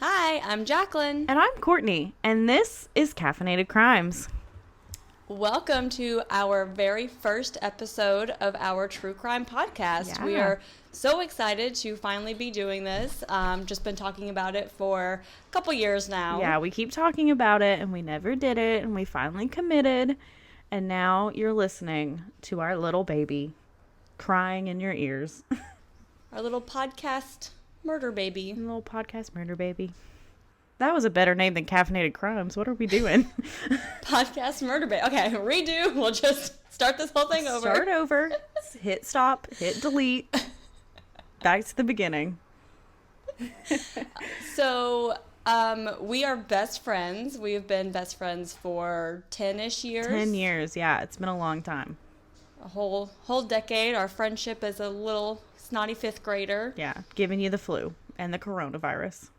Hi, I'm Jaclyn. And I'm Courtney, and this is Caffeinated Crimes. Welcome to our very first episode of our true crime podcast. Yeah. We are so excited to finally be doing this. Just been talking about it for a couple years now. Yeah, we keep talking about it, and we never did it, and we finally committed. And now you're listening to our little baby crying in your ears. Our little podcast murder baby. Little podcast murder baby. That was a better name than Caffeinated Crimes. What are we doing? Podcast murder baby. Okay, redo. We'll just start this whole thing over. Start over. Hit stop. Hit delete. Back to the beginning. So, we are best friends. We've been best friends for 10-ish years. 10 years, yeah. It's been a long time. A whole decade. Our friendship as a little snotty fifth grader. Yeah, giving you the flu and the coronavirus.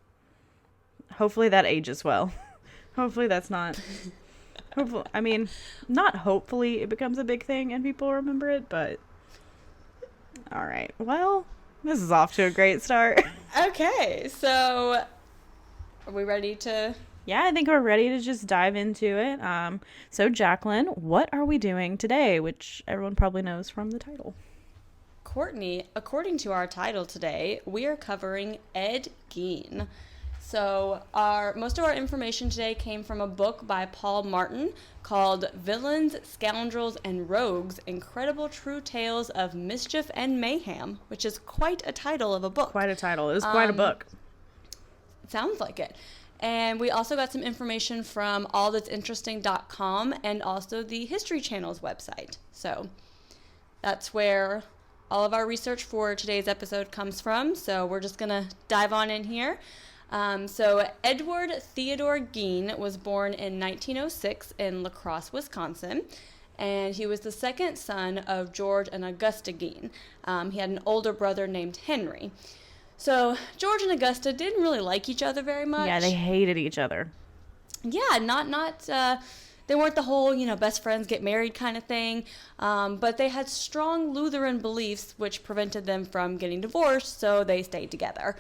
Hopefully that ages well. Hopefully that's not... not hopefully it becomes a big thing and people remember it, but... Alright, well, this is off to a great start. Okay, so... Are we ready to... Yeah, I think we're ready to just dive into it. So, Jaclyn, what are we doing today? Which everyone probably knows from the title. Courtney, according to our title today, we are covering Ed Gein. So most of our information today came from a book by Paul Martin called Villains, Scoundrels, and Rogues, Incredible True Tales of Mischief and Mayhem, which is quite a title of a book. Quite a title. It is quite a book. Sounds like it. And we also got some information from allthat'sinteresting.com and also the History Channel's website. So that's where all of our research for today's episode comes from. So we're just going to dive on in here. So Edward Theodore Gein was born in 1906 in La Crosse, Wisconsin, and he was the second son of George and Augusta Gein. He had an older brother named Henry. So George and Augusta didn't really like each other very much. Yeah, they hated each other. Yeah, they weren't the whole, best friends get married kind of thing, but they had strong Lutheran beliefs which prevented them from getting divorced, so they stayed together.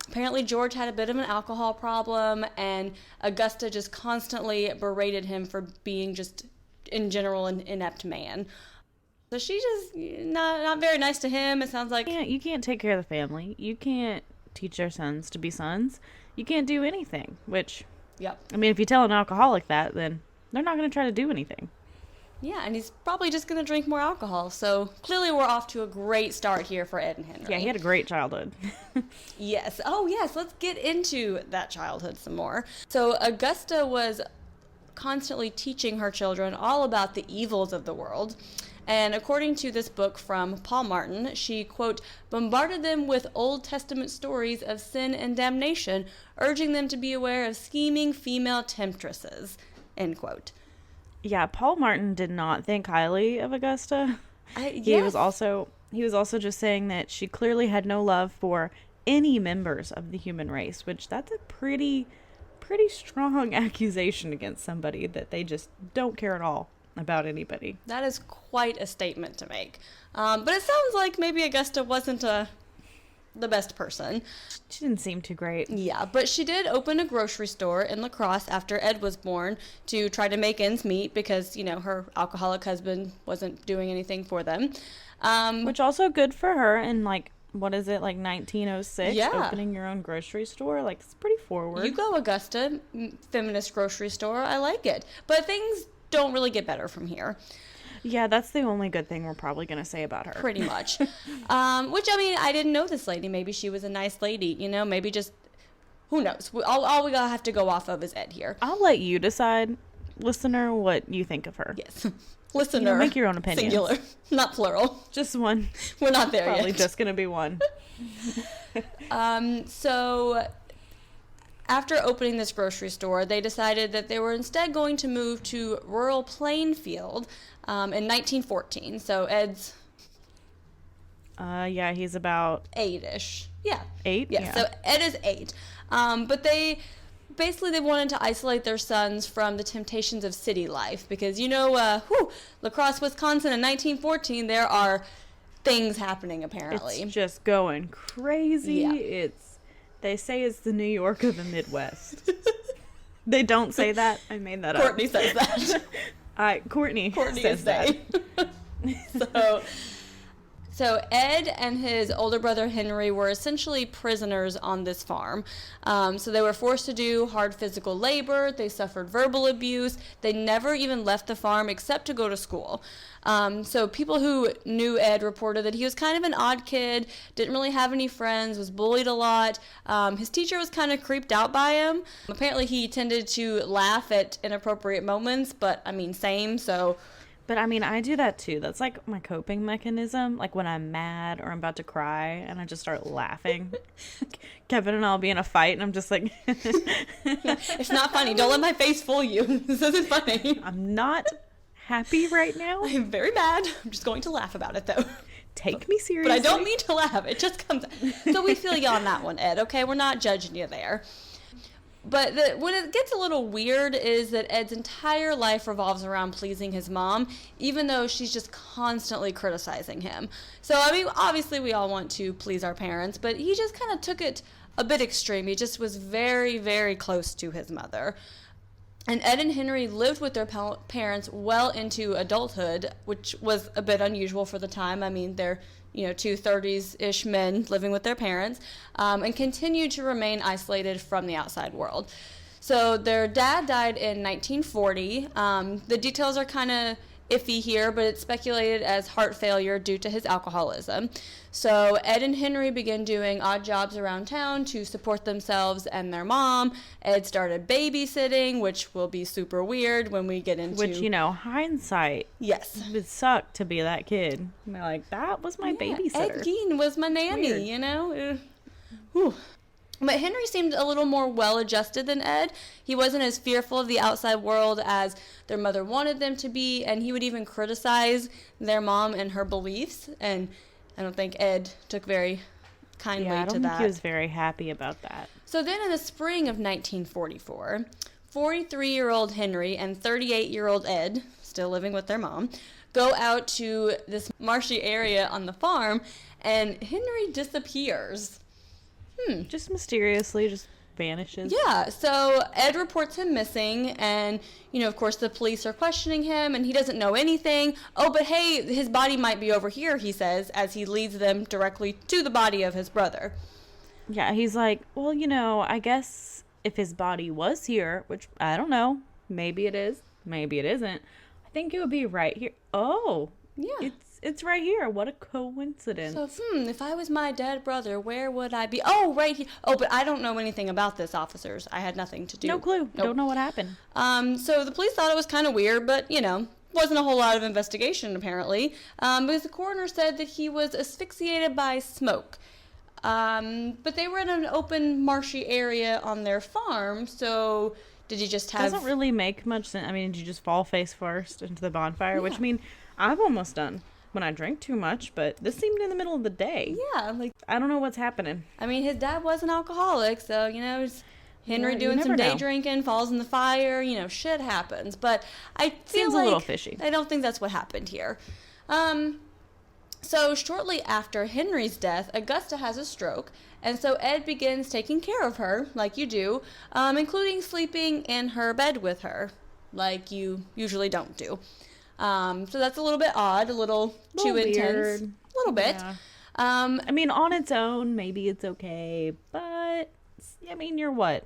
Apparently, George had a bit of an alcohol problem, and Augusta just constantly berated him for being just, in general, an inept man. So she's just not very nice to him. It sounds like... You can't take care of the family. You can't teach their sons to be sons. You can't do anything, which... Yep. I mean, if you tell an alcoholic that, then they're not going to try to do anything. Yeah, and he's probably just going to drink more alcohol. So clearly we're off to a great start here for Ed and Henry. Yeah, he had a great childhood. Yes. Oh, yes. Let's get into that childhood some more. So Augusta was constantly teaching her children all about the evils of the world. And according to this book from Paul Martin, she, quote, bombarded them with Old Testament stories of sin and damnation, urging them to be aware of scheming female temptresses, end quote. Yeah, Paul Martin did not think highly of Augusta. Yes. He was also just saying that she clearly had no love for any members of the human race, which that's a pretty strong accusation against somebody that they just don't care at all about anybody. That is quite a statement to make. But it sounds like maybe Augusta wasn't the best person. She didn't seem too great. Yeah, but she did open a grocery store in La Crosse after Ed was born to try to make ends meet because, her alcoholic husband wasn't doing anything for them. Which also good for her in, 1906? Yeah. Opening your own grocery store? It's pretty forward. You go, Augusta, feminist grocery store. I like it. But things don't really get better from here. Yeah, that's the only good thing we're probably going to say about her. Pretty much. Which, I didn't know this lady. Maybe she was a nice lady, maybe just, who knows? All we have to go off of is Ed here. I'll let you decide, listener, what you think of her. Yes. Listener. Make your own opinions. Singular, not plural. Just one. We're not there Probably yet. just going to be one. So... After opening this grocery store, they decided that they were instead going to move to rural Plainfield in 1914. So Ed's... he's about... 8-ish. Yeah. 8? Yeah, so Ed is 8. But they wanted to isolate their sons from the temptations of city life because, La Crosse, Wisconsin in 1914, there are things happening apparently. It's just going crazy. Yeah. They say it's the New York of the Midwest. They don't say that. I made that Courtney up. says that. Courtney says that. So Ed and his older brother Henry were essentially prisoners on this farm. So they were forced to do hard physical labor. They suffered verbal abuse. They never even left the farm except to go to school. So people who knew Ed reported that he was kind of an odd kid, didn't really have any friends, was bullied a lot. His teacher was kind of creeped out by him. Apparently he tended to laugh at inappropriate moments, but I mean, same, so... But I mean, I do that too. That's like my coping mechanism. Like when I'm mad or I'm about to cry and I just start laughing. Kevin and I'll be in a fight and I'm just like... It's not funny. Don't let my face fool you. This isn't funny. I'm not happy right now. I'm very bad. I'm just going to laugh about it though. Take me seriously. But I don't mean to laugh. It just comes out. So we feel you on that one, Ed, okay? We're not judging you there. But when it gets a little weird is that Ed's entire life revolves around pleasing his mom, even though she's just constantly criticizing him. So, I mean, obviously we all want to please our parents, but he just kind of took it a bit extreme. He just was very, very close to his mother. And Ed and Henry lived with their parents well into adulthood, which was a bit unusual for the time. I mean, they're, two 30s-ish men living with their parents, and continued to remain isolated from the outside world. So their dad died in 1940. The details are kind of iffy here, but it's speculated as heart failure due to his alcoholism. So Ed and Henry began doing odd jobs around town to support themselves and their mom. Ed started babysitting, which will be super weird when we get into... Which, hindsight. Yes. It would suck to be that kid. And they're like, that was my babysitter. Ed Gein was my nanny, Whew. But Henry seemed a little more well-adjusted than Ed. He wasn't as fearful of the outside world as their mother wanted them to be, and he would even criticize their mom and her beliefs, and I don't think Ed took very kindly to that. I don't think he was very happy about that. So then in the spring of 1944, 43-year-old Henry and 38-year-old Ed, still living with their mom, go out to this marshy area on the farm, and Henry disappears. Just mysteriously, just vanishes. Yeah, so Ed reports him missing, and, of course, the police are questioning him, and he doesn't know anything. Oh, but hey, his body might be over here, he says, as he leads them directly to the body of his brother. Yeah, he's like, well, I guess if his body was here, which I don't know, maybe it is, maybe it isn't, I think it would be right here. Oh, yeah. It's right here. What a coincidence. So, if I was my dead brother, where would I be? Oh, right here. Oh, but I don't know anything about this, officers. I had nothing to do. No clue. Nope. Don't know what happened. So the police thought it was kind of weird, but, wasn't a whole lot of investigation, apparently. Because the coroner said that he was asphyxiated by smoke. But they were in an open, marshy area on their farm, so did he just have... Doesn't really make much sense. I mean, did you just fall face first into the bonfire? Yeah. Which, I've almost done when I drink too much, but this seemed in the middle of the day. Yeah, I don't know what's happening. I mean, his dad was an alcoholic, so, it's Henry doing some day drinking, falls in the fire, shit happens. But I feel Seems a little fishy. I don't think that's what happened here. So shortly after Henry's death, Augusta has a stroke, and so Ed begins taking care of her, like you do, including sleeping in her bed with her, like you usually don't do. So that's a little bit odd, a little too intense. A little bit. Yeah. On its own, maybe it's okay, but, you're what,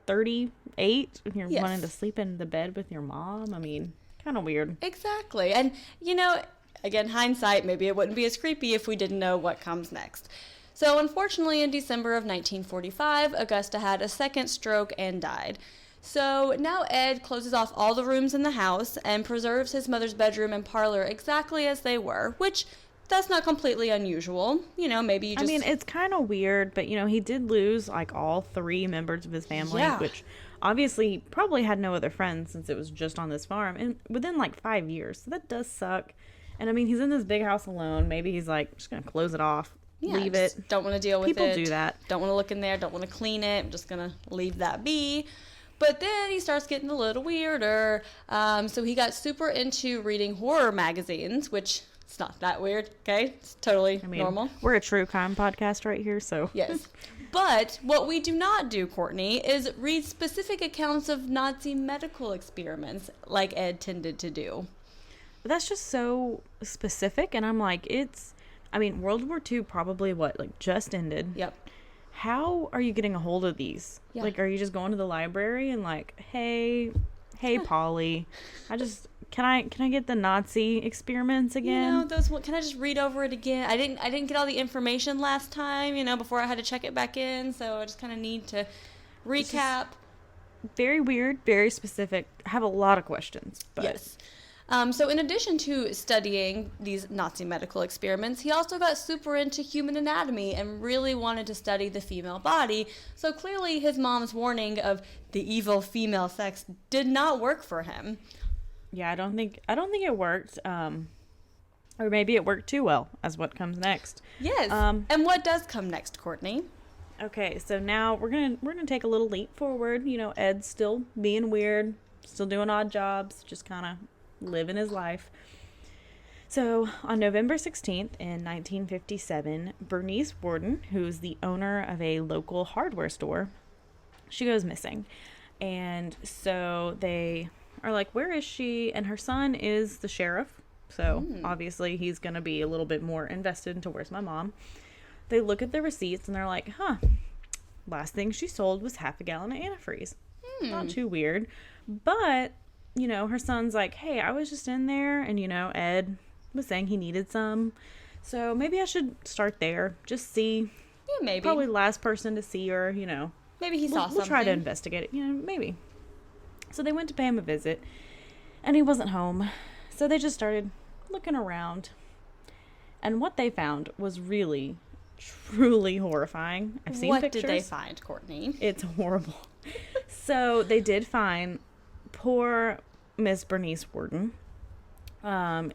38? And you're wanting to sleep in the bed with your mom? Kind of weird. Exactly. And, again, hindsight, maybe it wouldn't be as creepy if we didn't know what comes next. So, unfortunately, in December of 1945, Augusta had a second stroke and died. So now Ed closes off all the rooms in the house and preserves his mother's bedroom and parlor exactly as they were, which that's not completely unusual. Maybe you just... it's kind of weird, but, he did lose, all 3 members of his family, which obviously he probably had no other friends since it was just on this farm, and within, 5 years. So that does suck. And, he's in this big house alone. Maybe he's, just going to close it off, leave it. Don't want to deal with it. People do that. Don't want to look in there. Don't want to clean it. I'm just going to leave that be. But then he starts getting a little weirder. So he got super into reading horror magazines, which It's not that weird, okay? It's totally normal. We're a true crime podcast right here, so. Yes. But what we do not do, Courtney, is read specific accounts of Nazi medical experiments like Ed tended to do. That's just so specific, and I'm like, World War II probably, just ended. Yep. How are you getting a hold of these? Yeah. Like, are you just going to the library and like, hey, Polly, can I get the Nazi experiments again? Can I just read over it again? I didn't get all the information last time, before I had to check it back in, so I just kind of need to recap. Very weird, very specific. I have a lot of questions. But. Yes. So in addition to studying these Nazi medical experiments, he also got super into human anatomy and really wanted to study the female body. So clearly his mom's warning of the evil female sex did not work for him. Yeah, I don't think it worked. Or maybe it worked too well, as what comes next. Yes. And what does come next, Courtney? Okay, so now we're gonna take a little leap forward. Ed's still being weird, still doing odd jobs, just kind of living his life. So on November 16th in 1957, Bernice Worden, who's the owner of a local hardware store, she goes missing. And so they are like, where is she? And her son is the sheriff. So obviously he's going to be a little bit more invested into where's my mom. They look at the receipts and they're like, last thing she sold was half a gallon of antifreeze. Not too weird. But her son's like, hey, I was just in there and, Ed was saying he needed some. So maybe I should start there. Just see. Yeah, maybe. Probably the last person to see her, Maybe he saw something. We'll try to investigate it, maybe. So they went to pay him a visit and he wasn't home. So they just started looking around. And what they found was really, truly horrifying. I've seen pictures. What did they find, Courtney? It's horrible. So they did find poor Miss Bernice Worden.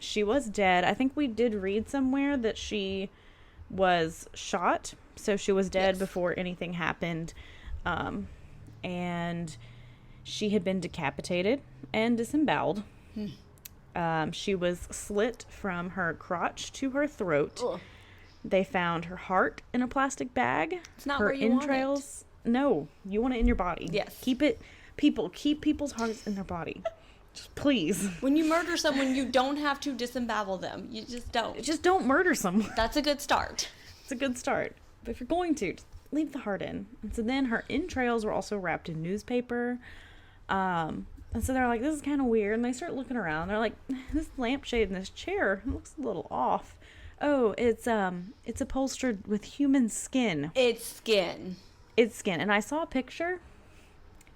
She was dead. I think we did read somewhere that she was shot. So she was dead before anything happened. And she had been decapitated and disemboweled. She was slit from her crotch to her throat. Ugh. They found her heart in a plastic bag. It's not her where you entrails. Want it. No, you want it in your body. Yes. Keep people's hearts in their body. Just please. When you murder someone, you don't have to disembowel them. You just don't. Just don't murder someone. That's a good start. It's a good start. But if you're going to, just leave the heart in. And so then her entrails were also wrapped in newspaper. And so they're like, this is kind of weird. And they start looking around. They're like, this lampshade in this chair looks a little off. Oh, it's upholstered with human skin. It's skin. It's skin. And I saw a picture.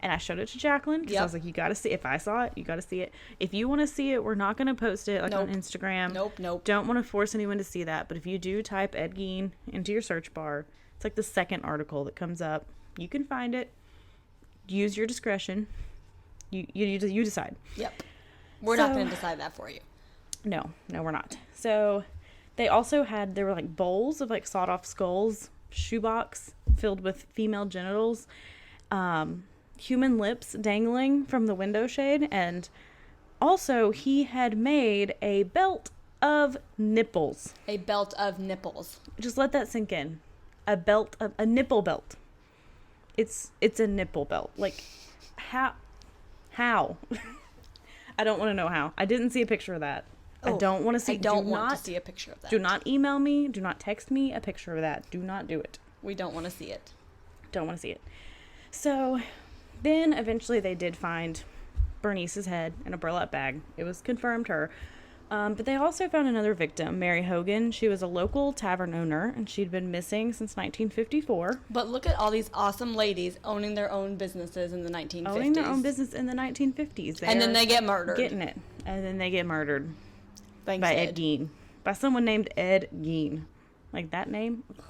And I showed it to Jaclyn because I was like, you got to see it. If I saw it, you got to see it. If you want to see it, we're not going to post it on Instagram. Nope. Don't want to force anyone to see that. But if you do type Ed Gein into your search bar, it's like the second article that comes up. You can find it. Use your discretion. You decide. Yep. We're not going to decide that for you. No, we're not. So they also there were like bowls of like sawed off skulls, shoebox filled with female genitals, human lips dangling from the window shade, and also he had made a belt of nipples. A belt of nipples. Just let that sink in. A nipple belt. It's a nipple belt. Like, how? I don't want to know how. I didn't see a picture of that. I don't want to see. I don't want to see a picture of that. Do not email me. Do not text me a picture of that. Do not do it. We don't want to see it. Don't want to see it. So then eventually they did find Bernice's head in a burlap bag. It was confirmed her. But they also found another victim, Mary Hogan. She was a local tavern owner, and she'd been missing since 1954. But look at all these awesome ladies owning their own businesses in the 1950s. Owning their own business in the 1950s. And then they get murdered. Getting it. And then they get murdered. Thanks, by Ed Gein. By someone named Ed Gein. Like that name? Ugh.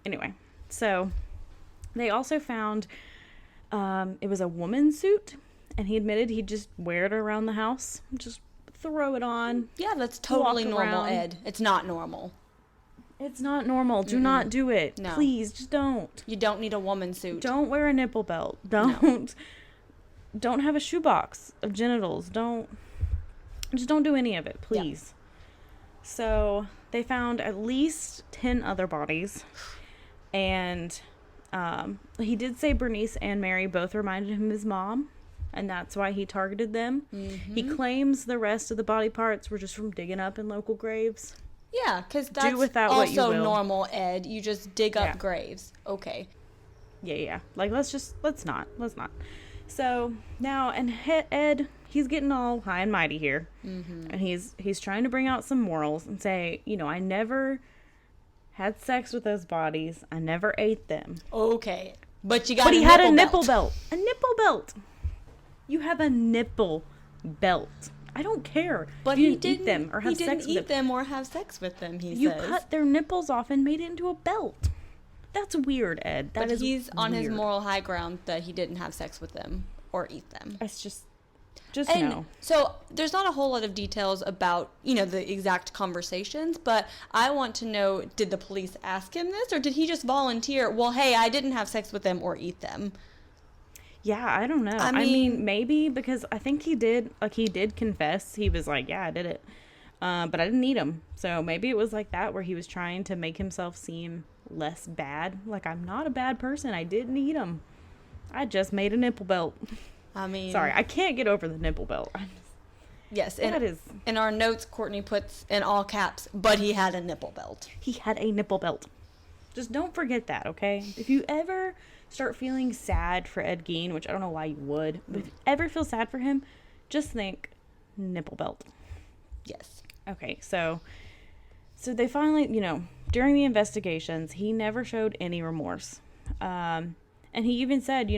Anyway, so they also found it was a woman's suit, and he admitted he'd just wear it around the house. Just throw it on. Yeah, that's totally normal, Ed. It's not normal. It's not normal. Do not do it. No. Please, just don't. You don't need a woman suit. Don't wear a nipple belt. Don't have a shoebox of genitals. Just don't do any of it, please. So they found at least 10 other bodies. And he did say Bernice and Mary both reminded him of his mom. And that's why he targeted them. He claims the rest of the body parts were just from digging up in local graves. Yeah, because that's also normal, Ed. You just dig up graves. Okay. Yeah. Like, let's not. So, now, and Ed, he's getting all high and mighty here. And he's trying to bring out some morals and say, I never had sex with those bodies. I never ate them. Okay. But you got But he had a nipple belt. A nipple belt. You have a nipple belt. I don't care. But he didn't eat them or have sex with them. He didn't eat them or have sex with them, You cut their nipples off and made it into a belt. That's weird, Ed. But he's on his moral high ground that he didn't have sex with them or eat them. That's just no. So there's not a whole lot of details about, the exact conversations, but I want to know, did the police ask him this or did he just volunteer, well, hey, I didn't have sex with them or eat them? Yeah, I don't know. I mean, maybe because I think he did confess. He was like, yeah, I did it. But I didn't eat him. So maybe it was like that where he was trying to make himself seem less bad. Like, I'm not a bad person. I didn't eat him. I just made a nipple belt. Sorry, I can't get over the nipple belt. Yes, in our notes, Courtney puts in all caps, but he had a nipple belt. He had a nipple belt. Just don't forget that, okay? If you ever start feeling sad for Ed Gein, which I don't know why you would, but if you ever feel sad for him, just think nipple belt. Yes. Okay, so they finally, during the investigations, he never showed any remorse. And he even said,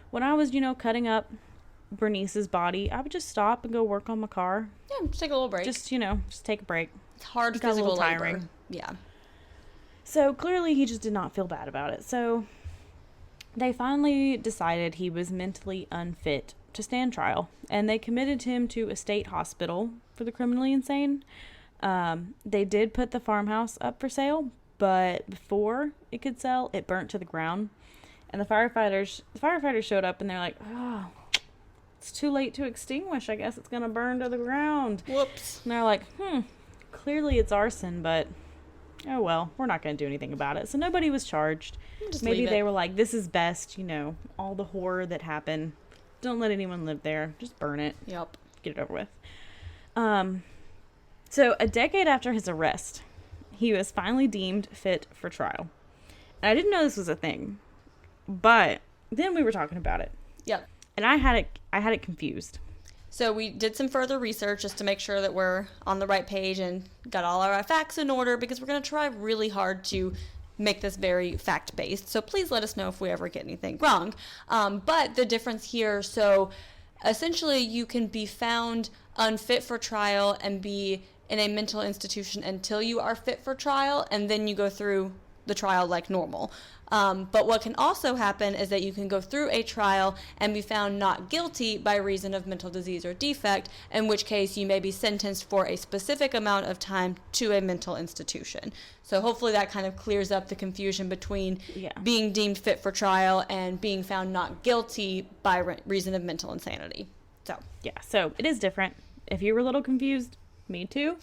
when I was, cutting up Bernice's body, I would just stop and go work on my car. Yeah, just take a little break. Just take a break. It's hard physical labor. Yeah. So clearly he just did not feel bad about it. So they finally decided he was mentally unfit to stand trial, and they committed him to a state hospital for the criminally insane. They did put the farmhouse up for sale, but before it could sell, it burnt to the ground. And the firefighters showed up, and they're like, oh, it's too late to extinguish. I guess it's going to burn to the ground. Whoops. And they're like, clearly it's arson, but oh well, we're not going to do anything about it. So nobody was charged. Maybe they were like, this is best, all the horror that happened. Don't let anyone live there. Just burn it. Yep. Get it over with. So a decade after his arrest, he was finally deemed fit for trial. And I didn't know this was a thing, but then we were talking about it. Yep. And I had it confused. So we did some further research just to make sure that we're on the right page and got all our facts in order, because we're going to try really hard to make this very fact-based. So please let us know if we ever get anything wrong. But the difference here, so essentially you can be found unfit for trial and be in a mental institution until you are fit for trial, and then you go through the trial like normal. But what can also happen is that you can go through a trial and be found not guilty by reason of mental disease or defect, in which case you may be sentenced for a specific amount of time to a mental institution. So hopefully that kind of clears up the confusion between being deemed fit for trial and being found not guilty by reason of mental insanity. So it is different. If you were a little confused, me too.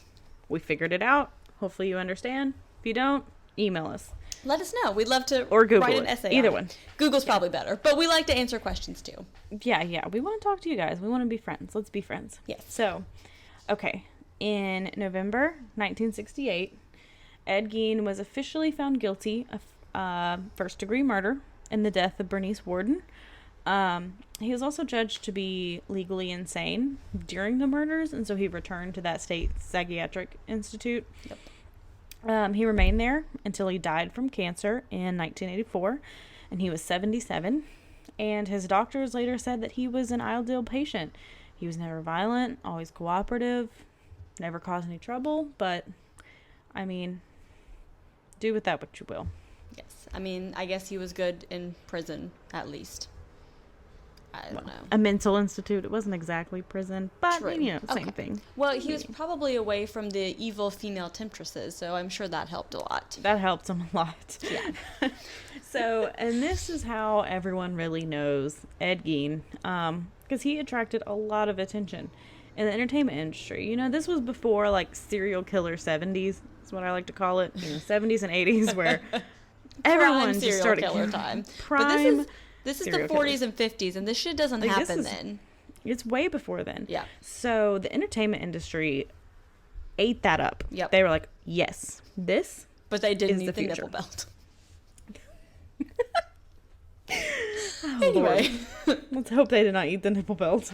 We figured it out. Hopefully you understand. If you don't, email us. Let us know. We'd love to or Google write an essay. Either one. Google's probably better, but we like to answer questions too. Yeah. We want to talk to you guys. We want to be friends. Let's be friends. Yes. So, okay. In November 1968, Ed Gein was officially found guilty of first-degree murder in the death of Bernice Worden. He was also judged to be legally insane during the murders, and so he returned to that state psychiatric institute. Yep. He remained there until he died from cancer in 1984, and he was 77. And his doctors later said that he was an ideal patient. He was never violent, always cooperative, never caused any trouble, but, do with that what you will. Yes. I guess he was good in prison, at least. I don't know. A mental institute. It wasn't exactly prison, but, True. Same thing. Well, he was probably away from the evil female temptresses, so I'm sure that helped a lot. That helped him a lot. Yeah. So, and this is how everyone really knows Ed Gein, because he attracted a lot of attention. in the entertainment industry. You know, this was before, like, serial killer 70s. That's what I like to call it. You know, 70s and 80s, where everyone just started killer time. Prime but this is the 40s and 50s, and this shit doesn't happen then. It's way before then. Yeah. So the entertainment industry ate that up. Yep. They were like, yes, this But they didn't is eat the the future. nipple belt. Oh, Anyway. Lord. Let's hope they did not eat the nipple belt.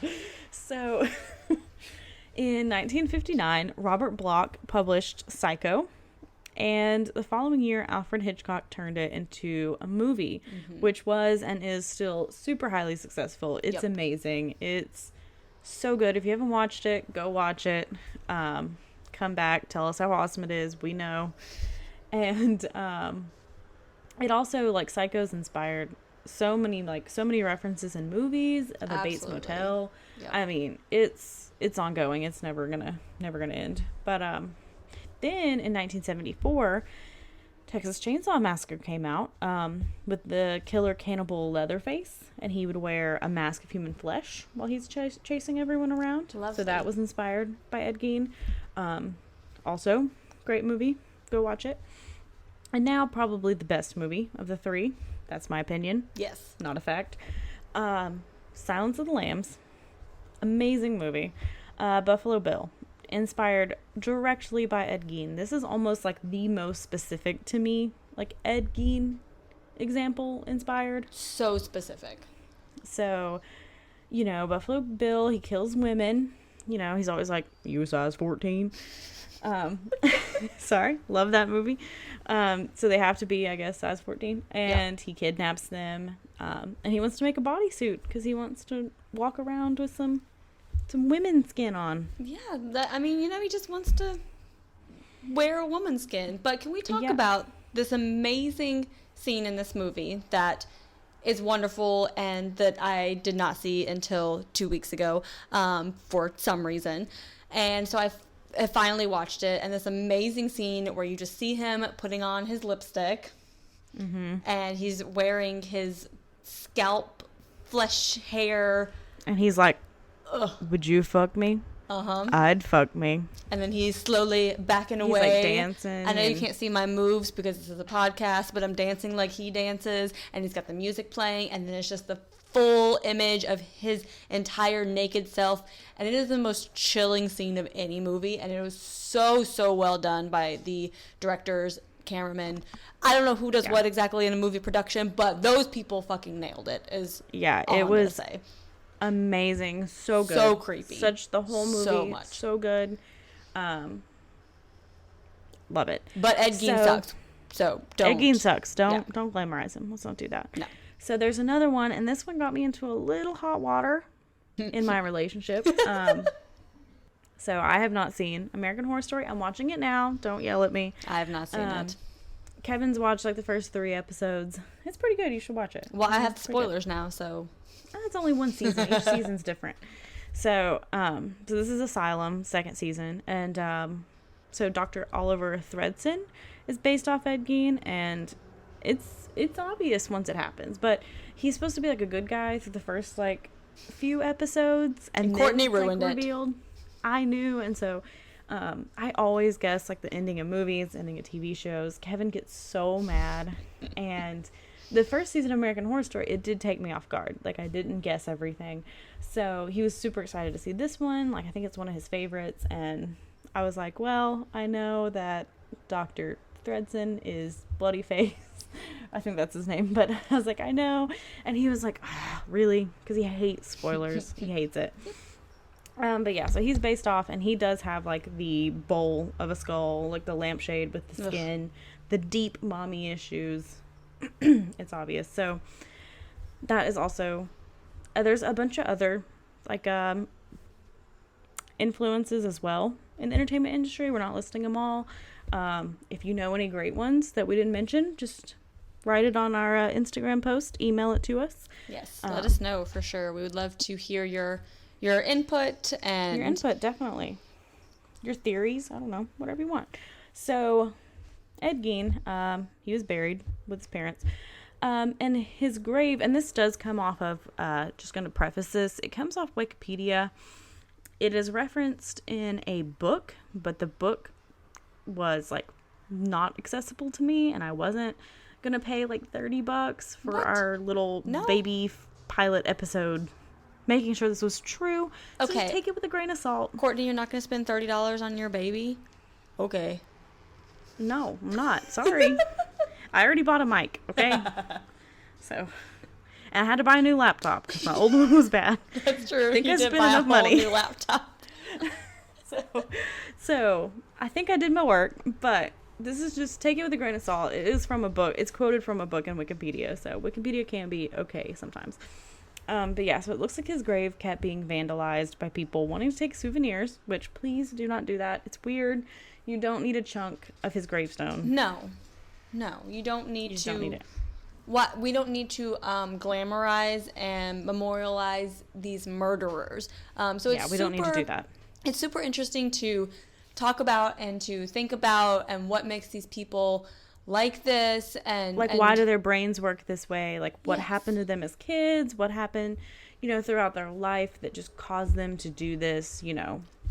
So, in 1959, Robert Bloch published Psycho, and the following year, Alfred Hitchcock turned it into a movie, which was and is still super highly successful. It's amazing. It's so good. If you haven't watched it, go watch it. Come back, tell us how awesome it is. We know. And it also, like, Psycho's inspired so many references in movies. The Bates Motel. Yep. I mean, it's ongoing. It's never gonna end. But then in 1974, Texas Chainsaw Massacre came out with the killer cannibal Leatherface, and he would wear a mask of human flesh while he's chasing everyone around. Lovely. So that was inspired by Ed Gein. Also, great movie. Go watch it. And now probably the best movie of the three. That's my opinion. Yes. Not a fact. Silence of the Lambs. Amazing movie. Buffalo Bill. Inspired directly by Ed Gein. This is almost like the most specific to me, like, Ed Gein example inspired. So specific. So, you know, Buffalo Bill, he kills women. You know, he's always like, you size 14. Sorry, love that movie. So they have to be, I guess, size 14. And he kidnaps them. And he wants to make a bodysuit because he wants to walk around with some women's skin on. Yeah, he just wants to wear a woman's skin. But can we talk about this amazing scene in this movie that is wonderful and that I did not see until 2 weeks ago for some reason. And so I finally watched it, and this amazing scene where you just see him putting on his lipstick, and he's wearing his scalp flesh hair. And he's like, ugh. Would you fuck me? I'd fuck me. And then he's slowly backing away. He's like dancing. I know you can't see my moves because this is a podcast, but I'm dancing like he dances, and he's got the music playing, and then it's just the full image of his entire naked self, and it is the most chilling scene of any movie, and it was so well done by the directors, cameramen. I don't know who does what exactly in a movie production, but those people fucking nailed it. It was amazing. So good. So creepy. The whole movie. So much. So good. Love it. But Ed Gein sucks. So don't. Ed Gein sucks. Don't glamorize him. Let's not do that. No. So there's another one, and this one got me into a little hot water in my relationship. So I have not seen American Horror Story. I'm watching it now. Don't yell at me. I have not seen it. Kevin's watched like the first 3 episodes. It's pretty good. You should watch it. Well, I have spoilers now, so. It's only one season. Each season's different. So, so this is Asylum, 2nd season, and so Dr. Oliver Thredson is based off Ed Gein, and it's obvious once it happens, but he's supposed to be like a good guy through the first like few episodes, and Courtney then it's, ruined like, revealed. I knew, and so I always guess like the ending of movies, ending of TV shows. Kevin gets so mad, and the first season of American Horror Story, it did take me off guard. Like, I didn't guess everything, so he was super excited to see this one. Like, I think it's one of his favorites, and I was like, well, I know that Dr. Thredson is Bloody Face. I think that's his name, but I was like, I know. And he was like, oh, really? Because he hates spoilers. He hates it. But yeah, so he's based off, and he does have like the bowl of a skull, like the lampshade with the skin, the deep mommy issues. It's obvious. So that is also, there's a bunch of other like influences as well in the entertainment industry. We're not listing them all. If you know any great ones that we didn't mention, just write it on our Instagram post, email it to us. Yes, let us know for sure. We would love to hear your input and your input, definitely. Your theories, I don't know, whatever you want. So Ed Gein, he was buried with his parents. And his grave, and this does come off of, just going to preface this, it comes off Wikipedia. It is referenced in a book, but the book was like not accessible to me, and I wasn't gonna pay like $30 for our little baby pilot episode, making sure this was true. So just take it with a grain of salt. Courtney, you're not gonna spend $30 on your baby? Okay. No, I'm not. Sorry. I already bought a mic, okay? So, and I had to buy a new laptop because my old one was bad. That's true. I think you I did spent buy enough a money. New laptop. So I think I did my work, but this is just take it with a grain of salt. It is from a book. It's quoted from a book in Wikipedia, so Wikipedia can be okay sometimes. But yeah, so it looks like his grave kept being vandalized by people wanting to take souvenirs, which please do not do that. It's weird. You don't need a chunk of his gravestone. No, you don't need to. Don't need it. We don't need to glamorize and memorialize these murderers. So we don't need to do that. It's super interesting to talk about and to think about, and what makes these people like this, and why do their brains work this way? Like, what happened to them as kids? What happened, throughout their life that just caused them to do this?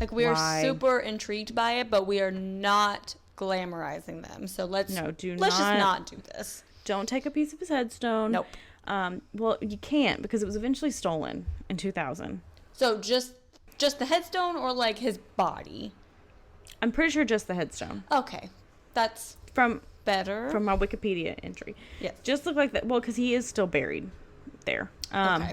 Like, we are super intrigued by it, but we are not glamorizing them. So let's just not do this. Don't take a piece of his headstone. Nope. Well, you can't, because it was eventually stolen in 2000. So just the headstone, or like his body? I'm pretty sure just the headstone. Okay. That's better. From my Wikipedia entry. Yes. Just look like that. Well, because he is still buried there. Okay.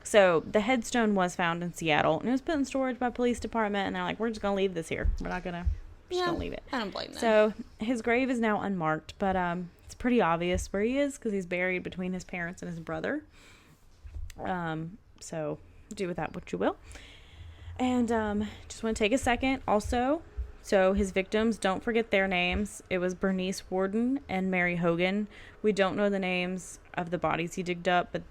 So the headstone was found in Seattle, and it was put in storage by police department, and they're like, we're just going to leave this here. We're not going to... Just don't leave it. I don't blame them. So his grave is now unmarked, but it's pretty obvious where he is, because he's buried between his parents and his brother. So do with that what you will. And just want to take a second also. So his victims, don't forget their names. It was Bernice Warden and Mary Hogan. We don't know the names of the bodies he digged up, but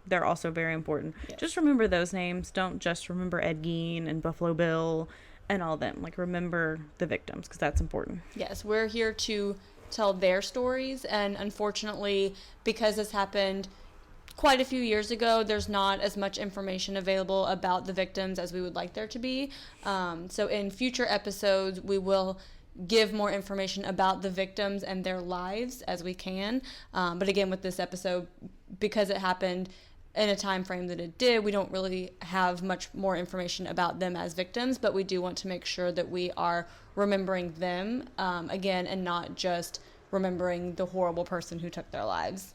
they're also very important. Yes. Just remember those names. Don't just remember Ed Gein and Buffalo Bill and all them. Like, remember the victims, because that's important. Yes, we're here to tell their stories, and unfortunately, because this happened quite a few years ago, there's not as much information available about the victims as we would like there to be. So in future episodes, we will give more information about the victims and their lives as we can. But again, with this episode, because it happened in a time frame that it did, we don't really have much more information about them as victims, but we do want to make sure that we are remembering them again, and not just remembering the horrible person who took their lives.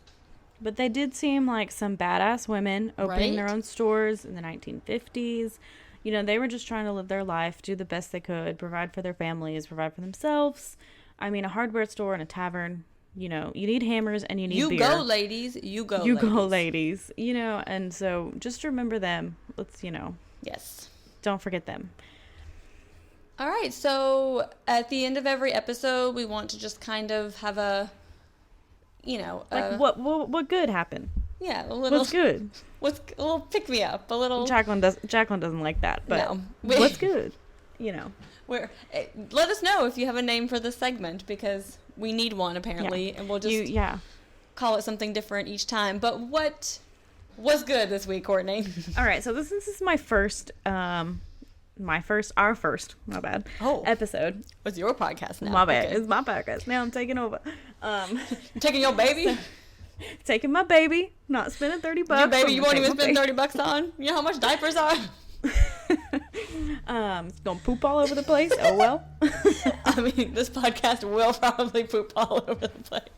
But they did seem like some badass women opening their own stores in the 1950s. They were just trying to live their life, do the best they could, provide for their families, provide for themselves. I mean, a hardware store and a tavern, you need hammers and you need beer. You go, ladies. You go, ladies. And so just remember them. Let's, Yes. Don't forget them. All right. So at the end of every episode, we want to just kind of have a, what good happened? Yeah, a little. What's good? What's a little pick me up? A little. Jaclyn doesn't like that, but no. What's good? Let us know if you have a name for this segment, because we need one apparently, and we'll just call it something different each time. But what was good this week, Courtney? All right, so this is my first. My first episode. It's your podcast now. My bad. Okay. It's my podcast. Now I'm taking over. Taking your baby? Taking my baby. Not spending $30. Your baby you won't even spend $30 on? You know how much diapers are? It's gonna poop all over the place. Oh well. I mean, this podcast will probably poop all over the place.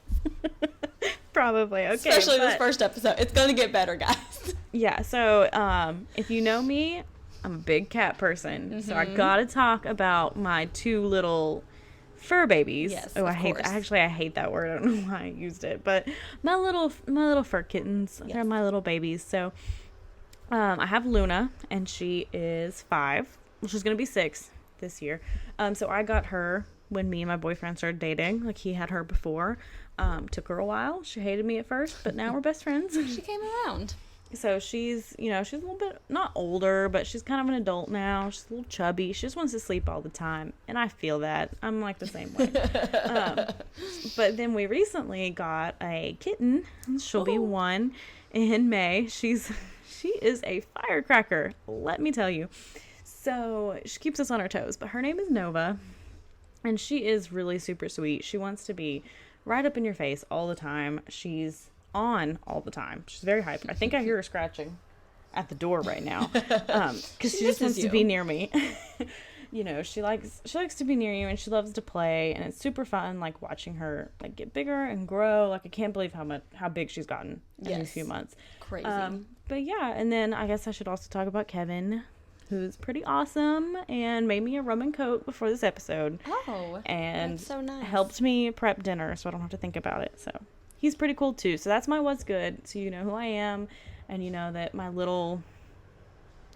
Probably. Okay. Especially this first episode. It's gonna get better, guys. Yeah, so if you know me, I'm a big cat person, mm-hmm. So I gotta talk about my two little fur babies. Yes, I hate that word. I don't know why I used it, but my little fur kittens. Yes. They're my little babies. So I have Luna, and she is 5. Well, she's gonna be 6 this year. So I got her when me and my boyfriend started dating. Like, he had her before. Took her a while. She hated me at first, but now we're best friends. She came around. So she's a little bit, not older, but she's kind of an adult now. She's a little chubby. She just wants to sleep all the time. And I feel that. I'm like the same way. But then we recently got a kitten. She'll be 1 in May. She is a firecracker, let me tell you. So she keeps us on our toes, but her name is Nova, and she is really super sweet. She wants to be right up in your face all the time. She's on all the time. She's very hyper. I think I hear her scratching at the door right now, because she just wants to be near me. You know, she likes to be near you, and she loves to play, and it's super fun, like, watching her, like, get bigger and grow. Like, I can't believe how big she's gotten in a few months. Crazy. But yeah, and then I guess I should also talk about Kevin, who's pretty awesome and made me a rum and coke before this episode. Oh, and that's so nice. Helped me prep dinner so I don't have to think about it. So he's pretty cool too. So that's my what's good. So you know who I am, and you know that my little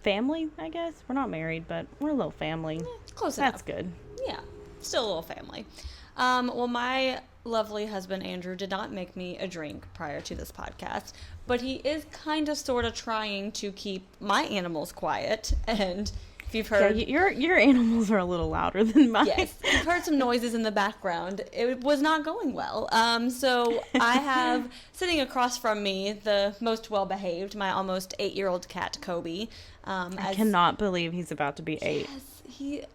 family, I guess. We're not married, but we're a little family. Close enough. That's good. Yeah, still a little family. Well, my lovely husband Andrew did not make me a drink prior to this podcast, but he is kind of sort of trying to keep my animals quiet. And if you've heard, your animals are a little louder than mine. Yes, you've heard some noises in the background. It was not going well. So I have sitting across from me the most well-behaved, my almost 8-year-old cat Kobe. I cannot believe he's about to be 8. Yes,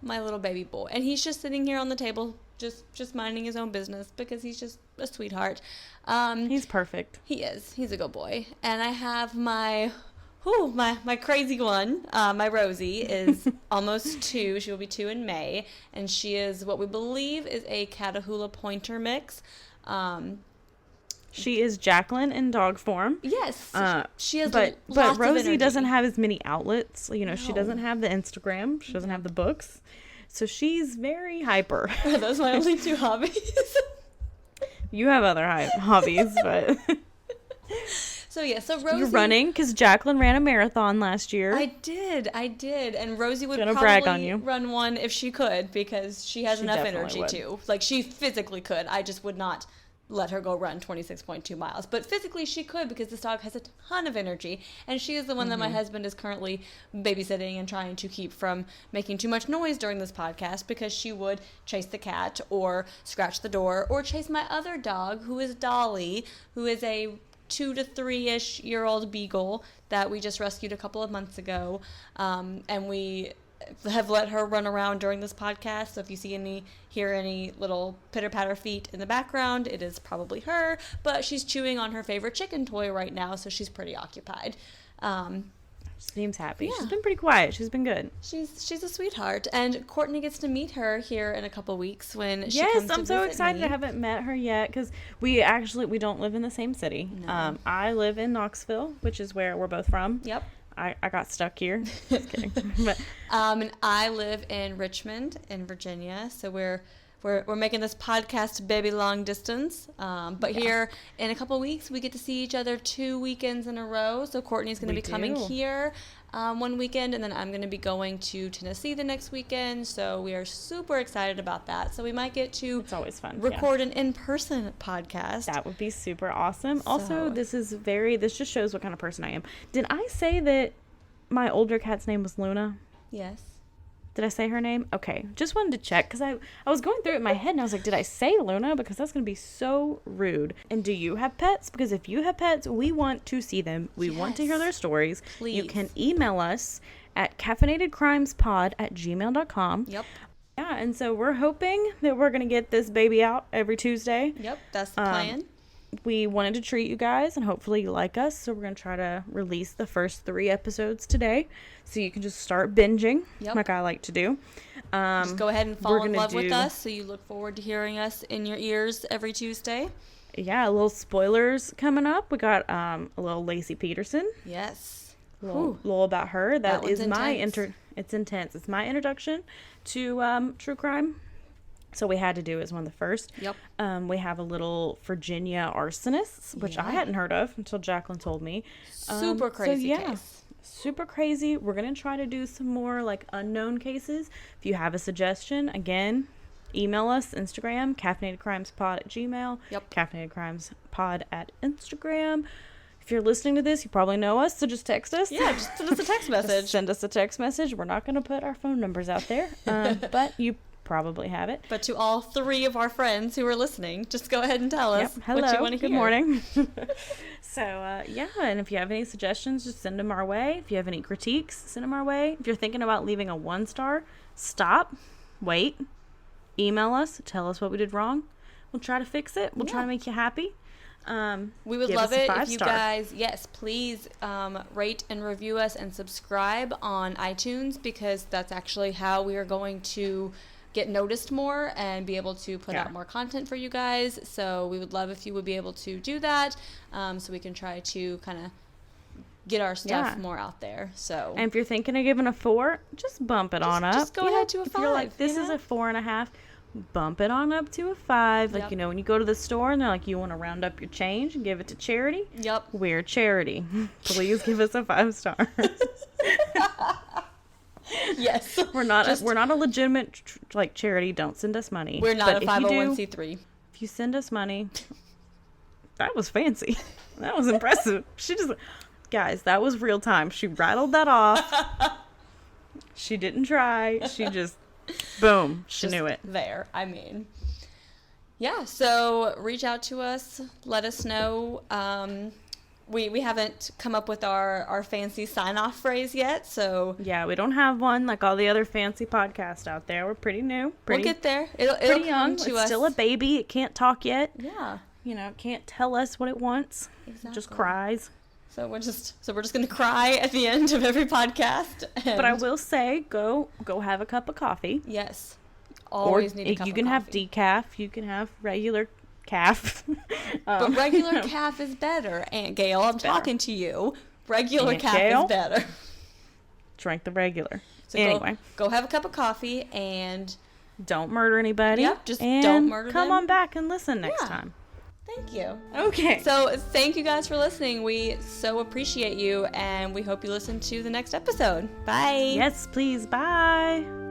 my little baby boy, and he's just sitting here on the table, just minding his own business because he's just a sweetheart. He's perfect. He is. He's a good boy. And I have my crazy one, my Rosie, is almost 2. She will be 2 in May, and she is what we believe is a Catahoula Pointer mix. She is Jaclyn in dog form. Yes. She has but lots Rosie of energy. doesn't have as many outlets. You know, No. she doesn't have the Instagram. She doesn't have the books. So she's very hyper. Are those my only 2 hobbies? You have other hobbies, but... So Rosie... You're running, because Jaclyn ran a marathon last year. I did. And Rosie would Gonna probably brag on you. run one if she could, because she has enough energy would. to. Like, she physically could. I just would not let her go run 26.2 miles. But physically she could, because this dog has a ton of energy, and she is the one that my husband is currently babysitting and trying to keep from making too much noise during this podcast, because she would chase the cat or scratch the door or chase my other dog, who is Dolly, who is a 2 to 3-ish year old beagle that we just rescued a couple of months ago, and we have let her run around during this podcast. So if you hear any little pitter-patter feet in the background, it is probably her, but she's chewing on her favorite chicken toy right now, so she's pretty occupied. Seems happy. Yeah. She's been pretty quiet. She's been good. She's a sweetheart, and Courtney gets to meet her here in a couple weeks when she yes, comes to I'm so visit excited. me. I haven't met her yet, because we don't live in the same city. No. I live in Knoxville, which is where we're both from. Yep. I got stuck here. Just kidding. But And I live in Richmond, in Virginia, so we're making this podcast baby long distance. But here in a couple weeks, we get to see each other 2 weekends in a row. So Courtney's going to be coming here one weekend, and then I'm going to be going to Tennessee the next weekend. So we are super excited about that. So we might get to it's always fun. record an in-person podcast. That would be super awesome. So- Also, this just shows what kind of person I am. Did I say that my older cat's name was Luna? Yes. Did I say her name? Okay. Just wanted to check, because I was going through it in my head, and I was like, did I say Luna? Because that's going to be so rude. And do you have pets? Because if you have pets, we want to see them. We want to hear their stories. Please. You can email us at caffeinatedcrimespod@gmail.com. Yep. Yeah, and so we're hoping that we're going to get this baby out every Tuesday. Yep, that's the plan. We wanted to treat you guys, and hopefully you like us, so we're going to try to release the first 3 episodes today, so you can just start binging, like I like to do. Just go ahead and fall in love with us, so you look forward to hearing us in your ears every Tuesday. Yeah, a little spoilers coming up. We got a little Lacey Peterson. Yes. A little about her. That one's is my intense. It's intense. It's my introduction to true crime. So we had to do it as one of the first. Yep. We have a little Virginia arsonists, which I hadn't heard of until Jaclyn told me. Super crazy case. Super crazy. We're going to try to do some more like unknown cases. If you have a suggestion, again, email us, Instagram, caffeinatedcrimespod@gmail. Yep. caffeinatedcrimespod@Instagram. If you're listening to this, you probably know us, so just text us. Yeah, just send us a text message. Just send us a text message. We're not going to put our phone numbers out there, but you probably have it. But to all 3 of our friends who are listening, just go ahead and tell us Hello. what you want to hear. Good morning. So, and if you have any suggestions, just send them our way. If you have any critiques, send them our way. If you're thinking about leaving a 1-star, stop, wait, email us, tell us what we did wrong. We'll try to fix it. We'll try to make you happy. We would love it if you guys, please rate and review us and subscribe on iTunes, because that's actually how we are going to get noticed more and be able to put out more content for you guys. So we would love if you would be able to do that, so we can try to kind of get our stuff more out there. So, and if you're thinking of giving a 4, just bump it on up. Just go ahead to a 5. If you're like, this is a 4.5, bump it on up to a 5. Like, when you go to the store and they're like, you want to round up your change and give it to charity? Yep. We're charity. Please give us a 5-star. Yes. We're not a legitimate charity. Don't send us money. We're not a 501c3. If you send us money, that was fancy. That was impressive. Guys, that was real time. She rattled that off. She didn't try. She just, boom, she knew it. There. I mean, so reach out to us. Let us know. We haven't come up with our fancy sign-off phrase yet, so... Yeah, we don't have one like all the other fancy podcasts out there. We're pretty new. We'll get there. It'll pretty young. It's still a baby. It can't talk yet. Yeah. It can't tell us what it wants. Exactly. It just cries. So we're just going to cry at the end of every podcast. But I will say, go have a cup of coffee. Yes. Always need a cup of coffee. You can have decaf. You can have regular calf. But regular calf is better, Aunt Gail. I'm talking to you. Regular calf is better. Drink the regular. So anyway, go have a cup of coffee and don't murder anybody. Yep, just don't murder them. Come on back and listen next time. Thank you. Okay. So thank you guys for listening. We so appreciate you, and we hope you listen to the next episode. Bye. Yes, please. Bye.